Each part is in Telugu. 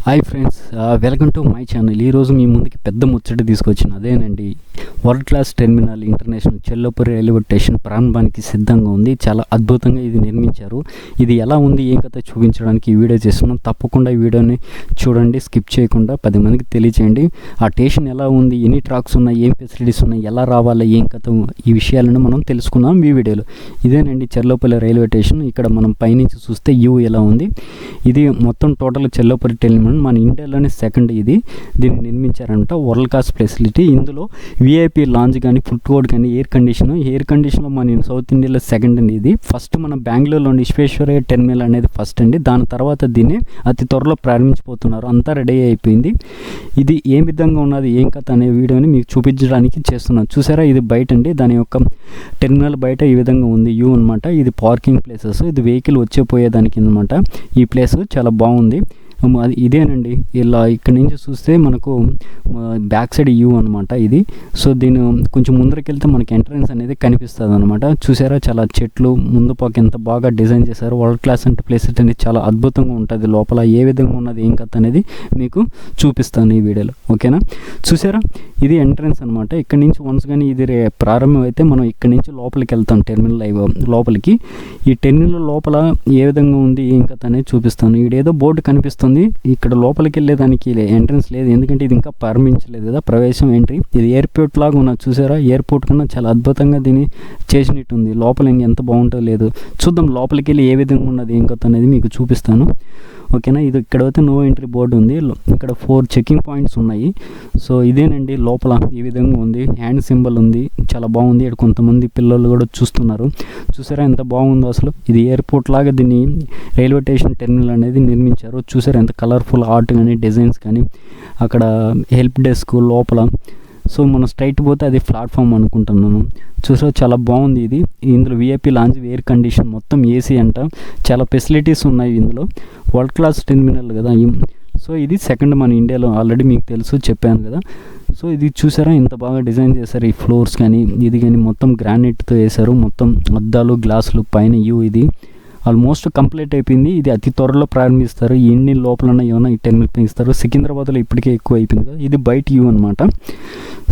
Hi friends, welcome to my channel. ఈరోజు మీ ముందుకి పెద్ద ముచ్చట తీసుకొచ్చిన అదేనండి, world class terminal international Cherlapalli railway station ప్రారంభానికి సిద్ధంగా ఉంది. చాలా అద్భుతంగా ఇది నిర్మించారు. ఇది ఎలా ఉంది ఏం కథ చూపించడానికి ఈ వీడియో చేస్తున్నాం. తప్పకుండా ఈ వీడియోని చూడండి, స్కిప్ చేయకుండా 10 మందికి తెలియచేయండి. ఆ స్టేషన్ ఎలా ఉంది, ఎన్ని ట్రాక్స్ ఉన్నాయి, ఏం ఫెసిలిటీస్ ఉన్నాయి, ఎలా రావాలి, ఏం కథ, ఈ విషయాలను మనం తెలుసుకుందాం ఈ వీడియోలో. ఇదేనండి చెల్లపల్లి రైల్వే స్టేషన్. ఇక్కడ మనం పైనుంచి చూస్తే వ్యూ ఎలా ఉంది. ఇది మొత్తం టోటల్ చెల్లపల్లి టెర్మినల్ మన ఇండియాలోనే సెకండ్ దీన్ని నిర్మించారంట. World class facility. ఇందులో విఐపి లాంజ్ కానీ, ఫుడ్ కోర్ట్ కానీ, ఎయిర్ కండిషన్లో మన సౌత్ ఇండియాలో సెకండ్ అండి. ఇది ఫస్ట్ మన బెంగళూరులోని విశ్వేశ్వరయ్య టెర్మినల్ అనేది ఫస్ట్ అండి. దాని తర్వాత దీన్ని అతి త్వరలో ప్రారంభించబోతున్నారు. అంతా రెడీ అయిపోయింది. ఇది ఏ విధంగా ఉన్నది ఏం కథ అనే వీడియోని మీకు చూపించడానికి చేస్తున్నాను. చూసారా, ఇది బయట అండి, దాని యొక్క టెర్మినల్ బయట ఈ విధంగా ఉంది వ్యూ అనమాట. ఇది పార్కింగ్ ప్లేసెస్, ఇది వెహికల్ వచ్చేపోయేదానికి అనమాట. ఈ ప్లేస్ చాలా బాగుంది. ఇదేనండి, ఇలా ఇక్కడ నుంచి చూస్తే మనకు బ్యాక్ సైడ్ వ్యూ అనమాట ఇది. సో దీని కొంచెం ముందరికి వెళ్తే మనకి ఎంట్రన్స్ అనేది కనిపిస్తుంది అనమాట. చూసారా, చాలా చెట్లు ముందు పక్క ఎంత బాగా డిజైన్ చేశారు. వరల్డ్ క్లాస్ అంటే ప్లేస్ అనేది చాలా అద్భుతంగా ఉంటుంది. లోపల ఏ విధంగా ఉన్నది ఏం కథ అనేది మీకు చూపిస్తాను ఈ వీడియోలో, ఓకేనా. చూసారా, ఇది ఎంట్రన్స్ అనమాట. ఇక్కడ నుంచి వన్స్ కానీ ఇది ప్రారంభం అయితే మనం ఇక్కడ నుంచి లోపలికి వెళ్తాం టెర్మినల్ లోపలికి. ఈ టెర్మినల్ లోపల ఏ విధంగా ఉంది ఏం కథ అనేది చూపిస్తాను. ఇదేదో బోర్డు కనిపిస్తుంది. ఇక్కడ లోపలికి వెళ్ళేదానికి ఎంట్రన్స్ లేదు, ఎందుకంటే ఇది ఇంకా ప్రారంభించలేదు కదా, ప్రవేశం ఎంట్రీ. ఇది ఎయిర్పోర్ట్ లాగా ఉన్నది. చూసారా, ఎయిర్పోర్ట్ కన్నా చాలా అద్భుతంగా దీన్ని చేసినట్టుంది. లోపల ఎంత బాగుంటుందో లేదు చూద్దాం. లోపలికి వెళ్ళి ఏ విధంగా ఉన్నది ఏం కథ అనేది మీకు చూపిస్తాను, ఓకేనా. ఇది ఇక్కడ అయితే నో ఎంట్రీ బోర్డు ఉంది. ఇక్కడ 4 చెకింగ్ పాయింట్స్ ఉన్నాయి. సో ఇదేనండి లోపల ఈ విధంగా ఉంది. హ్యాండ్ సింబల్ ఉంది, చాలా బాగుంది. ఇక్కడ కొంతమంది పిల్లలు కూడా చూస్తున్నారు. చూసారా ఎంత బాగుందో అసలు. ఇది ఎయిర్పోర్ట్ లాగా దీన్ని రైల్వే స్టేషన్ టెర్మినల్ అనేది నిర్మించారు. చూసారా ఎంత కలర్ఫుల్ ఆర్ట్ కానీ, డిజైన్స్ కానీ, అక్కడ హెల్ప్ డెస్క్ లోపల. సో మనం స్ట్రైట్ పోతే అది ప్లాట్ఫామ్ అనుకుంటున్నాను. చూసారా చాలా బాగుంది ఇది. ఇందులో విఐపి లాంజ్, ఎయిర్ కండిషన్, మొత్తం ఏసీ అంట. చాలా ఫెసిలిటీస్ ఉన్నాయి ఇందులో. వరల్డ్ క్లాస్ టెర్మినల్ కదా. సో ఇది సెకండ్ మన ఇండియాలో, ఆల్రెడీ మీకు తెలుసు, చెప్పాను కదా. సో ఇది చూసారా ఎంత బాగా డిజైన్ చేశారు. ఈ ఫ్లోర్స్ కానీ ఇది కానీ మొత్తం గ్రానైట్తో వేశారు. మొత్తం అద్దాలు, గ్లాసులు, పైన వ్యూ ఇది ఆల్మోస్ట్ కంప్లీట్ అయిపోయింది. ఇది అతి త్వరలో ప్రారంభిస్తారు. ఎన్ని లోపల ఏమైనా ఈ టెర్మినల్ పెంచుతారు. సికింద్రాబాద్లో ఇప్పటికే ఎక్కువ అయిపోయింది కదా. ఇది బయట వ్యూ అనమాట.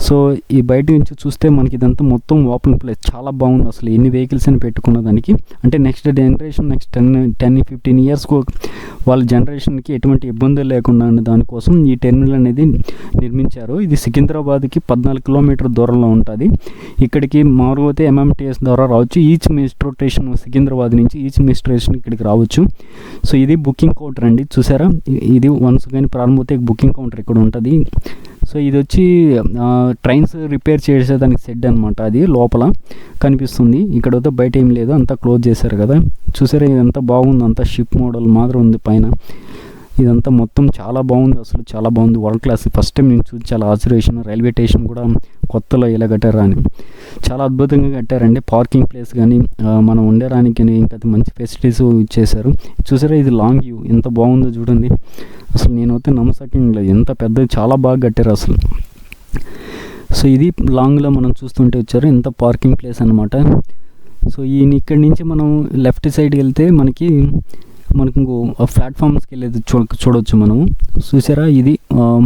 సో ఈ బయట నుంచి చూస్తే మనకి ఇదంతా మొత్తం ఓపెన్ ప్లేస్, చాలా బాగుంది అసలు. ఎన్ని వెహికల్స్ అని పెట్టుకున్న దానికి, అంటే నెక్స్ట్ జనరేషన్, నెక్స్ట్ 10-15 ఇయర్స్కు వాళ్ళ జనరేషన్కి ఎటువంటి ఇబ్బందులు లేకుండా దానికోసం ఈ టెర్మినల్ అనేది నిర్మించారు. ఇది సికింద్రాబాద్కి 14 కిలోమీటర్ దూరంలో ఉంటుంది. ఇక్కడికి మామూలుగా అయితే ఎంఎంటీఎస్ ద్వారా రావచ్చు. ఈచ్ మెట్రో స్టేషన్ సికింద్రాబాద్ నుంచి ఈచ్ మెట్రో స్టేషన్ ఇక్కడికి రావచ్చు. సో ఇది బుకింగ్ కౌంటర్ అండి. చూసారా, ఇది వన్స్ కానీ ప్రారంభమైతే బుకింగ్ కౌంటర్ ఇక్కడ ఉంటుంది. సో ఇది వచ్చి ట్రైన్స్ రిపేర్ చేసేదానికి షెడ్ అనమాట. అది లోపల కనిపిస్తుంది. ఇక్కడ అయితే బయట ఏం లేదు, అంతా క్లోజ్ చేశారు కదా. చూసారా ఇదంతా బాగుంది, అంతా షిప్ మోడల్ మాత్రం ఉంది పైన. ఇదంతా మొత్తం చాలా బాగుంది అసలు, చాలా బాగుంది. వరల్డ్ క్లాస్ ఫస్ట్ టైం నేను చూసి చాలా ఆశ్చర్యం. రైల్వే స్టేషన్ కూడా కొత్తలో ఇలా కట్టారా అని చాలా అద్భుతంగా కట్టారండి. పార్కింగ్ ప్లేస్ కానీ, మనం ఉండడానికి కానీ ఇంకా మంచి ఫెసిలిటీస్ ఇచ్చేశారు. చూసారా ఇది లాంగ్ వ్యూ ఎంత బాగుందో చూడండి. అసలు నేనైతే నమ్మసక్యం లేదు, ఎంత పెద్దది, చాలా బాగా కట్టారు అసలు. సో ఇది లాంగ్లో మనం చూస్తుంటే వచ్చారు, ఎంత పార్కింగ్ ప్లేస్ అనమాట. సో ఇక్కడి నుంచి మనం లెఫ్ట్ సైడ్కి వెళ్తే మనకు ఇంకో ప్లాట్ఫామ్స్కి వెళ్ళేది చూడవచ్చు మనము. చూసారా ఇది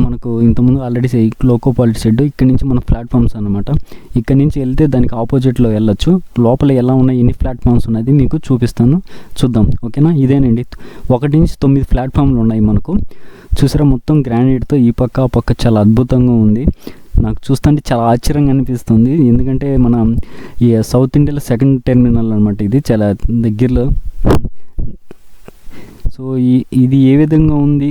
మనకు ఇంతకుముందు ఆల్రెడీ లోకో పాలిటీ షెడ్. ఇక్కడ నుంచి మన ప్లాట్ఫామ్స్ అనమాట. ఇక్కడ నుంచి వెళ్తే దానికి ఆపోజిట్లో వెళ్ళొచ్చు. లోపల ఎలా ఉన్నాయి, ఎన్ని ప్లాట్ఫామ్స్ ఉన్నది మీకు చూపిస్తాను, చూద్దాం, ఓకేనా. ఇదేనండి 1 నుంచి 9 ప్లాట్ఫామ్లు ఉన్నాయి మనకు. చూసారా మొత్తం గ్రానైట్తో ఈ పక్క ఆ పక్క చాలా అద్భుతంగా ఉంది. నాకు చూస్తుంటే చాలా ఆశ్చర్యంగా అనిపిస్తుంది, ఎందుకంటే మన ఈ సౌత్ ఇండియాలో సెకండ్ టెర్మినల్ అనమాట. ఇది చాలా దగ్గరలో. సో ఇది ఏ విధంగా ఉంది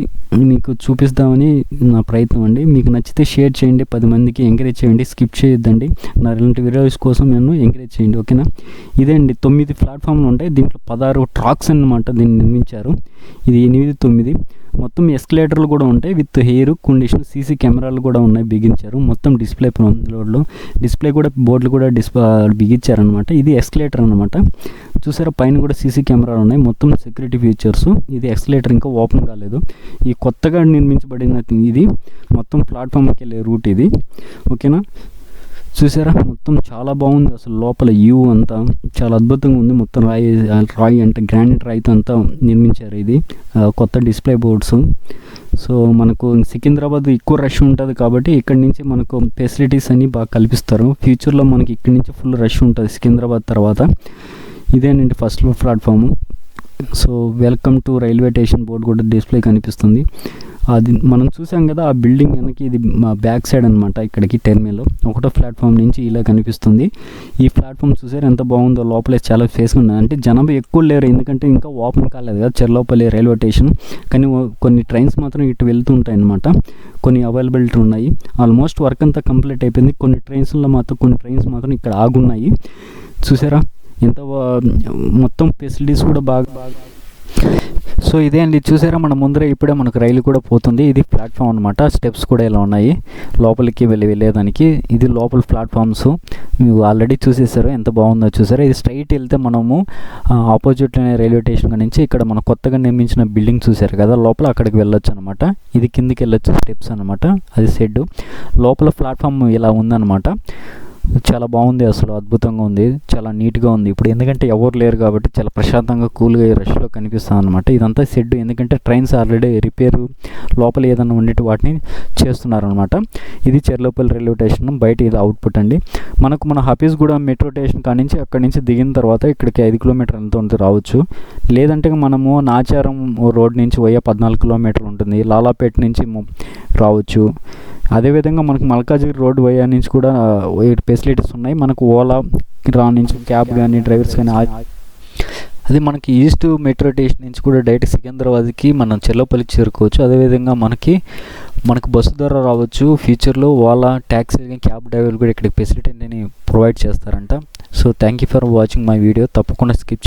మీకు చూపిస్తామని నా ప్రయత్నం అండి. మీకు నచ్చితే షేర్ చేయండి, 10 మందికి ఎంకరేజ్ చేయండి, స్కిప్ చేయొద్దండి. నా ఇలాంటి వీడియోస్ కోసం నన్ను ఎంకరేజ్ చేయండి, ఓకేనా. ఇదే అండి 9 ప్లాట్ఫామ్లు ఉంటాయి. దీంట్లో 16 ట్రాక్స్ అన్నమాట దీన్ని నిర్మించారు. ఇది 8, 9 మొత్తం ఎస్కలేటర్లు కూడా ఉంటాయి విత్ హెయిర్ కండిషన్. సీసీ కెమెరాలు కూడా ఉన్నాయి, బిగించారు. మొత్తం డిస్ప్లే రోడ్లో డిస్ప్లే కూడా, బోర్డులు కూడా బిగించారనమాట. ఇది ఎస్కలేటర్ అనమాట. చూసారా పైన కూడా సీసీ కెమెరాలు ఉన్నాయి, మొత్తం సెక్యూరిటీ ఫీచర్స్. ఇది ఎస్కలేటర్ ఇంకా ఓపెన్ కాలేదు. ఈ కొత్తగా నిర్మించబడిన ఇది మొత్తం ప్లాట్ఫామ్కి వెళ్ళే రూట్ ఇది, ఓకేనా. చూసారా మొత్తం చాలా బాగుంది అసలు. లోపల వ్యూ అంతా చాలా అద్భుతంగా ఉంది. మొత్తం రాయి అంటే గ్రానైట్ రాయితో అంతా నిర్మించారు. ఇది కొత్త డిస్ప్లే బోర్డ్స్. సో మనకు సికింద్రాబాద్ ఎక్కువ రష్ ఉంటుంది కాబట్టి ఇక్కడ నుంచి మనకు ఫెసిలిటీస్ అన్నీ బాగా కల్పిస్తారు. ఫ్యూచర్లో మనకి ఇక్కడ నుంచి ఫుల్ రష్ ఉంటుంది సికింద్రాబాద్ తర్వాత. ఇదేనండి first platform. So welcome to railway station board కూడా డిస్ప్లే కనిపిస్తుంది. అది మనం చూసాం కదా ఆ బిల్డింగ్ వెనక్కి, ఇది మా బ్యాక్ సైడ్ అనమాట. ఇక్కడికి టెర్మినల్ 1వ ప్లాట్ఫామ్ నుంచి ఇలా కనిపిస్తుంది. ఈ ప్లాట్ఫామ్ చూసారు ఎంత బాగుందో, లోపలే చాలా ఫేస్గా ఉన్నది. అంటే జనాభా ఎక్కువ లేరు ఎందుకంటే ఇంకా ఓపెన్ కాలేదు కదా చెర్లోపల్లి రైల్వే స్టేషన్. కానీ కొన్ని ట్రైన్స్ మాత్రం ఇటు వెళ్తుంటాయి అన్నమాట. కొన్ని అవైలబిలిటీ ఉన్నాయి. ఆల్మోస్ట్ వర్క్ అంతా కంప్లీట్ అయిపోయింది. కొన్ని ట్రైన్స్ మాత్రం ఇక్కడ ఆగున్నాయి. చూసారా ఎంత మొత్తం ఫెసిలిటీస్ కూడా బాగా. సో ఇదే అండి, చూసారా మన ముందర ఇప్పుడే మనకు రైలు కూడా పోతుంది. ఇది ప్లాట్ఫామ్ అనమాట. స్టెప్స్ కూడా ఇలా ఉన్నాయి లోపలికి వెళ్ళేదానికి. ఇది లోపల ప్లాట్ఫామ్స్ మీరు ఆల్రెడీ చూసేసారు, ఎంత బాగుందో చూసారా. ఇది స్ట్రైట్ వెళ్తే మనము ఆపోజిట్ రైల్వే స్టేషన్ నుంచి ఇక్కడ మన కొత్తగా నిర్మించిన బిల్డింగ్ చూసారు కదా లోపల, అక్కడికి వెళ్ళొచ్చు అనమాట. ఇది కిందికి వెళ్ళొచ్చు స్టెప్స్ అనమాట. అది షెడ్. లోపల ప్లాట్ఫామ్ ఇలా ఉందన్నమాట. చాలా బాగుంది, అసలు అద్భుతంగా ఉంది, చాలా నీట్గా ఉంది. ఇప్పుడు ఎందుకంటే ఎవరు లేరు కాబట్టి చాలా ప్రశాంతంగా కూల్గా రష్లో కనిపిస్తుంది అనమాట. ఇదంతా షెడ్, ఎందుకంటే ట్రైన్స్ ఆల్రెడీ రిపేరు లోపల ఏదైనా ఉండేటి వాటిని చేస్తున్నారనమాట. ఇది చెర్లోపల్లి రైల్వే స్టేషన్ బయట. ఇది అవుట్పుట్ అండి. మన హఫీజ్గూడ మెట్రో స్టేషన్ కానించి అక్కడి నుంచి దిగిన తర్వాత ఇక్కడికి 5 కిలోమీటర్లు ఎంత ఉంటుంది రావచ్చు. లేదంటే మనము నాచారం రోడ్ నుంచి 14 కిలోమీటర్లు ఉంటుంది. లాలాపేట నుంచి రావచ్చు. అదేవిధంగా మనకు మల్కాజ్గిరి రోడ్ వయా నుంచి కూడా ఫెసిలిటీస్ ఉన్నాయి. మనకు ఓలా నుంచి క్యాబ్ కానీ డ్రైవర్స్ కానీ. అది మనకి ఈస్ట్ మెట్రో స్టేషన్ నుంచి కూడా డైరెక్ట్ సికింద్రాబాద్కి మనం చెర్లోపల్లి చేరుకోవచ్చు. అదేవిధంగా మనకు బస్సు ద్వారా రావచ్చు. ఫ్యూచర్లో ఓలా ట్యాక్సీ క్యాబ్ డ్రైవర్లు కూడా ఇక్కడికి ఫెసిలిటీ ప్రొవైడ్ చేస్తారంట. So thank you for watching my video. తప్పకుండా స్కిప్